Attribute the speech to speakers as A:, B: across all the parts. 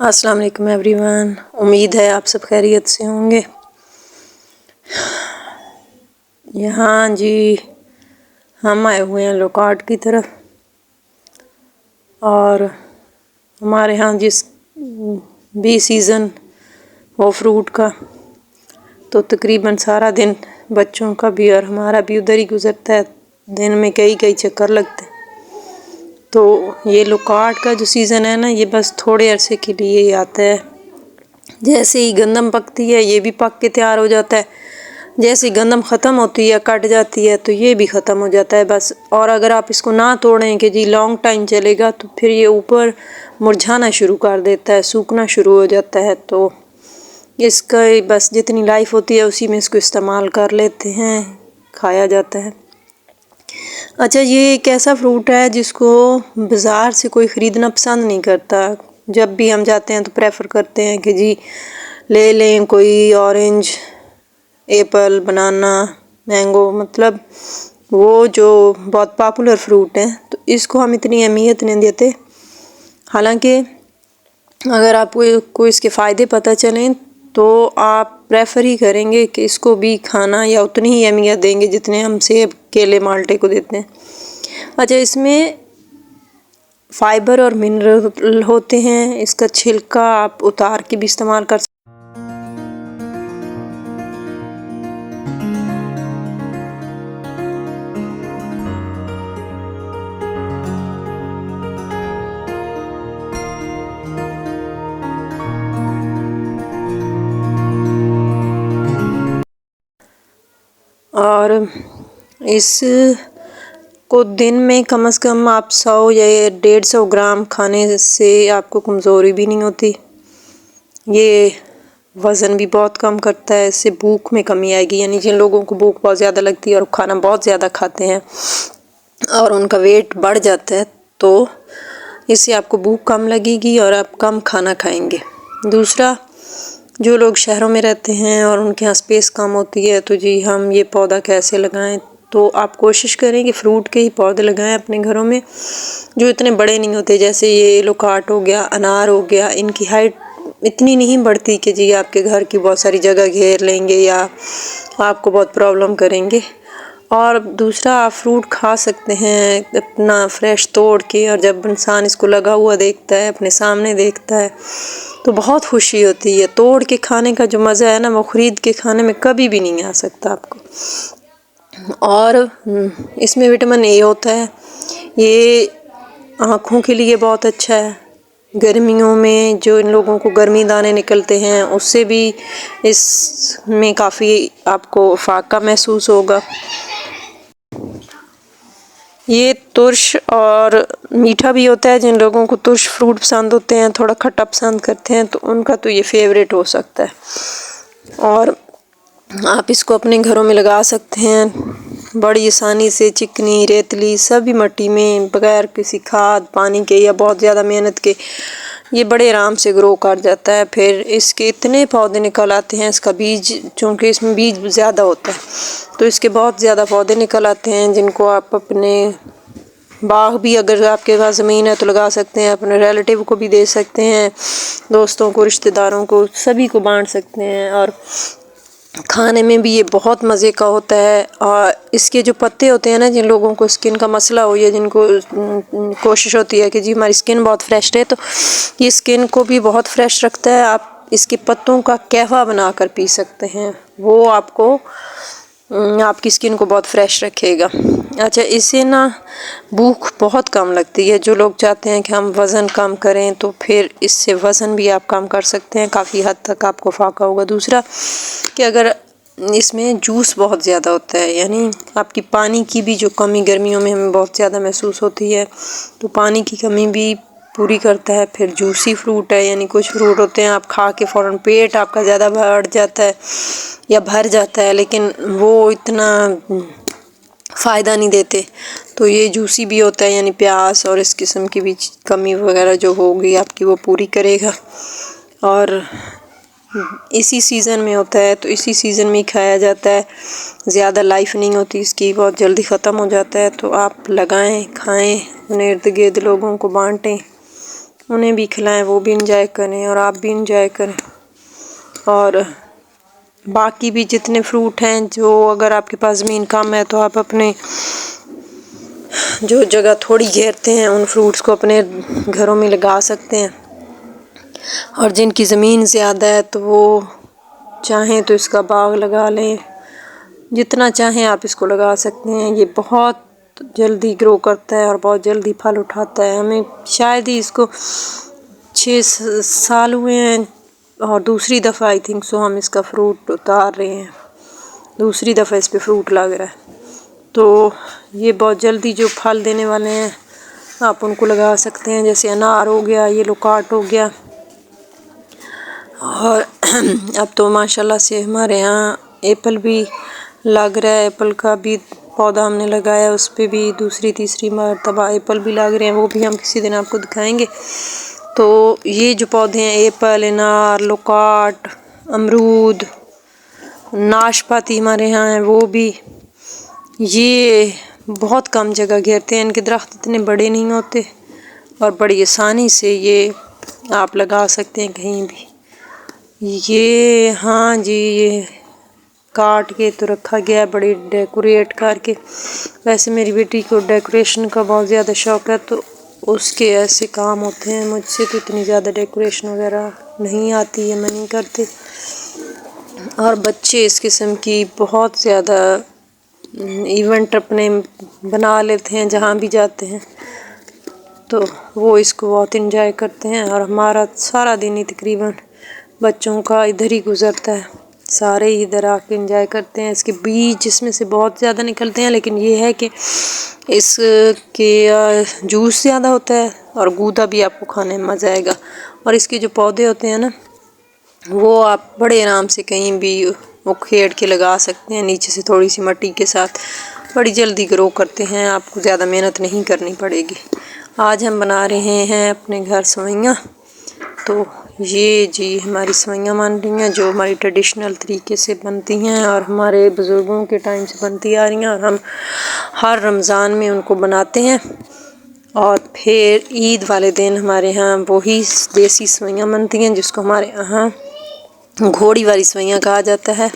A: अस्सलाम वालेकुम एवरीवन। उम्मीद है आप सब खैरियत से होंगे। यहाँ जी हम आए हुए हैं लोकार्ड की तरफ, और हमारे यहाँ जिस भी सीज़न हो फ्रूट का, तो तकरीबन सारा दिन बच्चों का भी और हमारा भी उधर ही गुज़रता है। दिन में कई कई चक्कर लगते हैं। तो ये लोकार्ड का जो सीज़न है ना, ये बस थोड़े अरसे के लिए ही आता है। जैसे ही गंदम पकती है ये भी पक के तैयार हो जाता है। जैसे ही गंदम ख़त्म होती है, कट जाती है, तो ये भी ख़त्म हो जाता है बस। और अगर आप इसको ना तोड़ें कि जी लॉन्ग टाइम चलेगा, तो फिर ये ऊपर मुरझाना शुरू कर देता है, सूखना शुरू हो जाता है। तो इसका बस जितनी लाइफ होती है उसी में इसको इस्तेमाल कर लेते हैं, खाया जाता है। अच्छा, ये एक ऐसा फ्रूट है जिसको बाज़ार से कोई ख़रीदना पसंद नहीं करता। जब भी हम जाते हैं तो प्रेफर करते हैं कि जी ले लें कोई ऑरेंज, एप्पल, बनाना, मैंगो, मतलब वो जो बहुत पॉपुलर फ्रूट हैं, तो इसको हम इतनी अहमियत नहीं देते। हालांकि अगर आपको इसके फ़ायदे पता चलें तो आप प्रेफर ही करेंगे कि इसको भी खाना, या उतनी ही अहमियत देंगे जितने हम सेब, केले, माल्टे को देते हैं। अच्छा, इसमें फाइबर और मिनरल होते हैं। इसका छिलका आप उतार के भी इस्तेमाल कर सकते हैं। और इस को दिन में कम से कम आप 100 या 150 ग्राम खाने से आपको कमज़ोरी भी नहीं होती। ये वज़न भी बहुत कम करता है। इससे भूख में कमी आएगी, यानी जिन लोगों को भूख बहुत ज़्यादा लगती है और खाना बहुत ज़्यादा खाते हैं और उनका वेट बढ़ जाता है, तो इससे आपको भूख कम लगेगी और आप कम खाना खाएंगे। दूसरा, जो लोग शहरों में रहते हैं और उनके यहाँ स्पेस कम होती है, तो जी हम ये पौधा कैसे लगाएं? तो आप कोशिश करें कि फ्रूट के ही पौधे लगाएं अपने घरों में, जो इतने बड़े नहीं होते। जैसे ये लोकार्ड हो गया, अनार हो गया, इनकी हाइट इतनी नहीं बढ़ती कि जी आपके घर की बहुत सारी जगह घेर लेंगे या आपको बहुत प्रॉब्लम करेंगे। और दूसरा, आप फ्रूट खा सकते हैं अपना फ्रेश तोड़ के, और जब इंसान इसको लगा हुआ देखता है, अपने सामने देखता है, तो बहुत खुशी होती है। तोड़ के खाने का जो मज़ा है ना, वो ख़रीद के खाने में कभी भी नहीं आ सकता आपको। और इसमें विटामिन ए होता है, ये आँखों के लिए बहुत अच्छा है। गर्मियों में जो इन लोगों को गर्मी दाने निकलते हैं, उससे भी इसमें काफ़ी आपको फाका महसूस होगा। ये तुर्श और मीठा भी होता है। जिन लोगों को तुर्श फ्रूट पसंद होते हैं, थोड़ा खट्टा पसंद करते हैं, तो उनका तो ये फेवरेट हो सकता है। और आप इसको अपने घरों में लगा सकते हैं बड़ी आसानी से। चिकनी, रेतली, सभी मिट्टी में बगैर किसी खाद पानी के या बहुत ज़्यादा मेहनत के ये बड़े आराम से ग्रो कर जाता है। फिर इसके इतने पौधे निकल आते हैं। इसका बीज, चूँकि इसमें बीज ज़्यादा होता है, तो इसके बहुत ज़्यादा पौधे निकल आते हैं, जिनको आप अपने बाग भी, अगर आपके पास ज़मीन है तो लगा सकते हैं, अपने रिलेटिव को भी दे सकते हैं, दोस्तों को, रिश्तेदारों को, सभी को बांट सकते हैं। और खाने में भी ये बहुत मज़े का होता है। और इसके जो पत्ते होते हैं ना, जिन लोगों को स्किन का मसला हो या जिनको कोशिश होती है कि जी हमारी स्किन बहुत फ्रेश रहे, तो ये स्किन को भी बहुत फ्रेश रखता है। आप इसके पत्तों का कहवा बनाकर पी सकते हैं, वो आपको आपकी स्किन को बहुत फ्रेश रखेगा। अच्छा, इससे ना भूख बहुत कम लगती है। जो लोग चाहते हैं कि हम वज़न कम करें, तो फिर इससे वज़न भी आप कम कर सकते हैं, काफ़ी हद तक आपको फाका होगा। दूसरा कि अगर इसमें जूस बहुत ज़्यादा होता है, यानी आपकी पानी की भी जो कमी गर्मियों में हमें बहुत ज़्यादा महसूस होती है, तो पानी की कमी भी पूरी करता है। फिर जूसी फ्रूट है, यानी कुछ फ्रूट होते हैं आप खा के फ़ौरन पेट आपका ज़्यादा बढ़ जाता है या भर जाता है, लेकिन वो इतना फ़ायदा नहीं देते। तो ये जूसी भी होता है, यानी प्यास और इस किस्म की भी कमी वगैरह जो होगी आपकी, वो पूरी करेगा। और इसी सीज़न में होता है, तो इसी सीज़न में ही खाया जाता है। ज़्यादा लाइफ नहीं होती इसकी, बहुत जल्दी ख़त्म हो जाता है। तो आप लगाएं, खाएं, अपने इर्द गिर्द लोगों को बांटें। उन्हें भी खिलाएं, वो भी इंजॉय करें और आप भी इंजॉय करें। और बाकी भी जितने फ्रूट हैं, जो अगर आपके पास ज़मीन कम है तो आप अपने जो जगह थोड़ी घेरते हैं उन फ्रूट्स को अपने घरों में लगा सकते हैं। और जिनकी ज़मीन ज़्यादा है तो वो चाहें तो इसका बाग लगा लें, जितना चाहें आप इसको लगा सकते हैं। ये बहुत जल्दी ग्रो करता है और बहुत जल्दी फल उठाता है। हमें शायद ही इसको 6 साल हुए हैं और दूसरी दफ़ा आई थिंक सो हम इसका फ्रूट उतार रहे हैं, दूसरी दफ़ा इस पे फ्रूट लग रहा है। तो ये बहुत जल्दी जो फल देने वाले हैं आप उनको लगा सकते हैं, जैसे अनार हो गया, ये लोकाट हो गया। और अब तो माशाल्लाह से हमारे यहाँ एप्पल भी लग रहा है, एप्पल का भी पौधा हमने लगाया, उस पर भी दूसरी तीसरी मरतबा एप्पल भी लग रहे हैं, वो भी हम किसी दिन आपको दिखाएंगे। तो ये जो पौधे हैं, एप्पल, अनार, लोकाट, अमरूद, नाशपाती हमारे यहाँ है, वो भी ये बहुत कम जगह घेरते हैं। इनके दरख्त इतने बड़े नहीं होते और बड़ी आसानी से ये आप लगा सकते हैं कहीं भी। ये हाँ जी, ये काट के तो रखा गया है बड़ी डेकोरेट करके। वैसे मेरी बेटी को डेकोरेशन का बहुत ज़्यादा शौक़ है तो उसके ऐसे काम होते हैं। मुझसे तो इतनी ज़्यादा डेकोरेशन वगैरह नहीं आती है, मैं नहीं करती। और बच्चे इस किस्म की बहुत ज़्यादा इवेंट अपने बना लेते हैं जहाँ भी जाते हैं, तो वो इसको बहुत इंजॉय करते हैं। और हमारा सारा दिन ही तकरीबन बच्चों का इधर ही गुजरता है, सारे ही इधर आके इंजॉय करते हैं। इसके बीज इसमें से बहुत ज़्यादा निकलते हैं, लेकिन ये है कि इसके जूस ज़्यादा होता है और गूदा भी आपको खाने में मज़ा आएगा। और इसके जो पौधे होते हैं ना, वो आप बड़े आराम से कहीं भी उखेड़ के लगा सकते हैं, नीचे से थोड़ी सी मिट्टी के साथ, बड़ी जल्दी ग्रो करते हैं, आपको ज़्यादा मेहनत नहीं करनी पड़ेगी। आज हम बना रहे हैं अपने घर सेवइयाँ। तो ये जी हमारी सेवइयाँ बन रही हैं, जो हमारी ट्रेडिशनल तरीके से बनती हैं और हमारे बुज़ुर्गों के टाइम से बनती आ रही हैं, और हम हर रमज़ान में उनको बनाते हैं। और फिर ईद वाले दिन हमारे यहाँ वही देसी सेवइयाँ बनती हैं, जिसको हमारे यहाँ घोड़ी वाली सेवइयाँ कहा जाता है।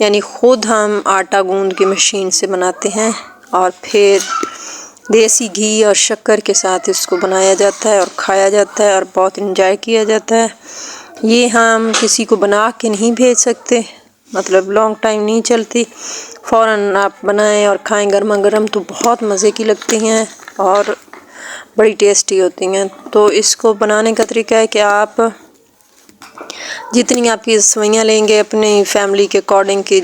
A: यानी ख़ुद हम आटा गूंद के मशीन से बनाते हैं और फिर देसी घी और शक्कर के साथ इसको बनाया जाता है और खाया जाता है और बहुत इंजॉय किया जाता है। ये हम किसी को बना के नहीं भेज सकते, मतलब लॉन्ग टाइम नहीं चलती। फ़ौरन आप बनाएं और खाएं गर्मा गर्म, तो बहुत मज़े की लगती हैं और बड़ी टेस्टी होती हैं। तो इसको बनाने का तरीका है कि आप जितनी आपकी सेवइयाँ लेंगे अपनी फैमिली के अकॉर्डिंग, कि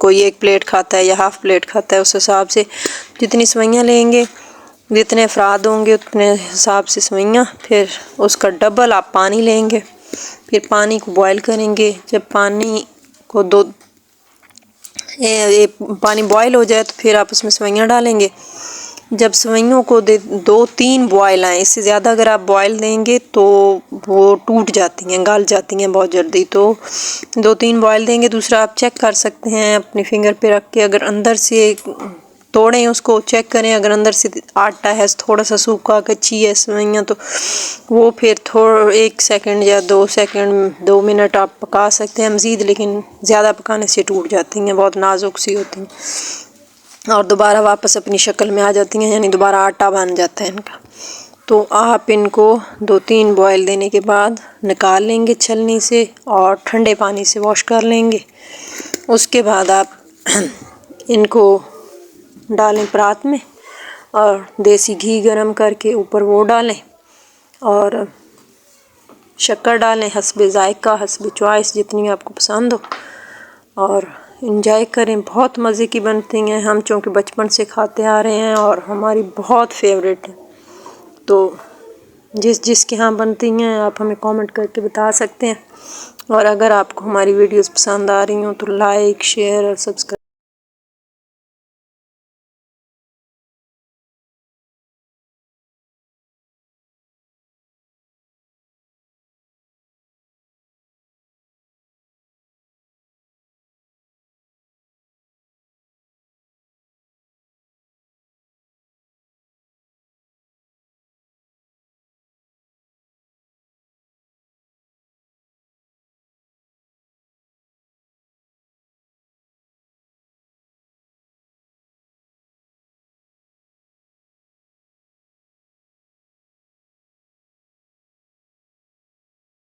A: कोई 1 प्लेट खाता है या हाफ़ प्लेट खाता है, उस हिसाब से जितनी सेवइयाँ लेंगे, जितने अफराद होंगे उतने हिसाब से सेवइयाँ। फिर उसका डबल आप पानी लेंगे, फिर पानी को बॉयल करेंगे। जब पानी को पानी बॉयल हो जाए तो फिर आप उसमें सेवइयाँ डालेंगे। जब सेवइयों को 2-3 बॉयल आए, इससे ज़्यादा अगर आप बॉयल देंगे तो वो टूट जाती हैं, गल जाती हैं बहुत जल्दी। तो 2-3 बॉयल देंगे। दूसरा आप चेक कर सकते हैं अपनी फिंगर पे रख के, अगर अंदर से तोड़ें उसको, चेक करें अगर अंदर से आटा है, थोड़ा सा सूखा कच्ची है सेवइयाँ, तो वो फिर 1 सेकंड या 2 सेकंड 2 मिनट आप पका सकते हैं मज़ीद, लेकिन ज़्यादा पकाने से टूट जाती हैं, बहुत नाजुक सी होती हैं और दोबारा वापस अपनी शक्ल में आ जाती हैं, यानी दोबारा आटा बन जाता है इनका। तो आप इनको 2-3 बॉयल देने के बाद निकाल लेंगे छलनी से और ठंडे पानी से वॉश कर लेंगे। उसके बाद आप इनको डालें परात में और देसी घी गरम करके ऊपर वो डालें और शक्कर डालें हस्बे ज़ायका, हस्बे चॉइस, जितनी आपको पसंद हो, और इंजॉय करें। बहुत मज़े की बनती हैं, हम चूँकि बचपन से खाते आ रहे हैं और हमारी बहुत फेवरेट है। तो जिसके यहाँ बनती हैं आप हमें कमेंट करके बता सकते हैं। और अगर आपको हमारी वीडियोस पसंद आ रही हों तो लाइक, शेयर और सब्सक्राइब